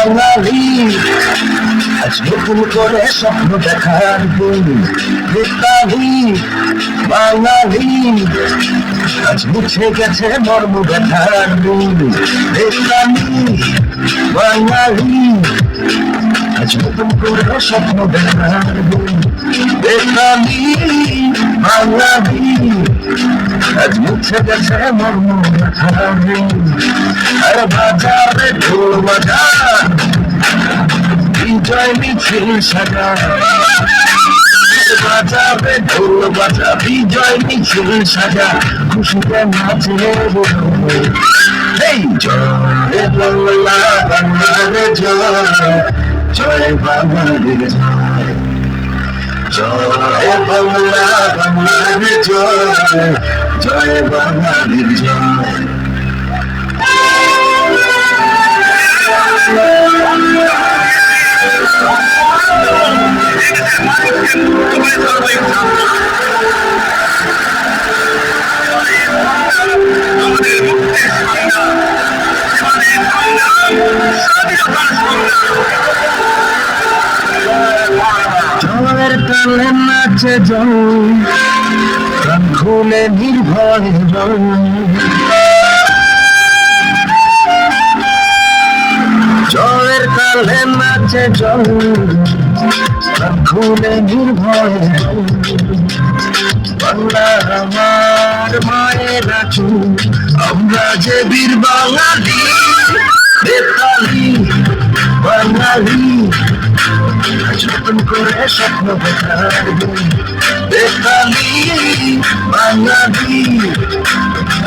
বাঙালি আজ নতুন করে স্বপ্ন দেখার দিন বেতালি বাঙালি আজ মুছে গেছে মর্ম ব্যথার দিন বেতালি বাঙালি আজ নতুন করে স্বপ্ন দেখার দিন বেতালি বাঙালি আজ মুছে গেছে মর্ম ব্যথার দিন আর বাজারে ঢোল বাজার বিজয় মিছিল সাজা বাজাবে ঢোল বাজা বিজয় মিছিল সাজা খুশিতে নাচে এই জয় বাংলা বাংলার জয় জয় বাঙালির জয় জয় বাংলা বাংলার জয় জয় বাঙালির জয় জয়ের তালে নাচে জয় প্রাণ খুলে নির্ভয় জয়ের তালে নাচে জয় প্রাণ খুলে নির্ভয় বাংলা আমার মায়ের রাখু আমরা যে বীর বাঙালি বেতালি বাঙালি আজ নতুন করে স্বপ্ন দেখার দিন বেতালি বাঙালি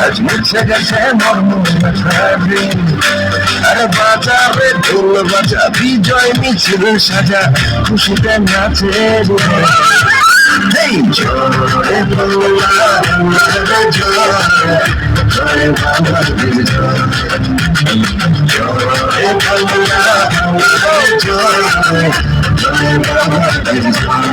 আজ মুছে গেছে মর্ম ব্যথার দিন আর বাজাবে ঢোল বাজা বিজয় মিছিল সাজা খুশিতে নাচে এই জয় বাংলা বাংলার জয় জয় বাঙালির জয় জয় বাংলা বাংলার জয় জয় বাঙালির জয়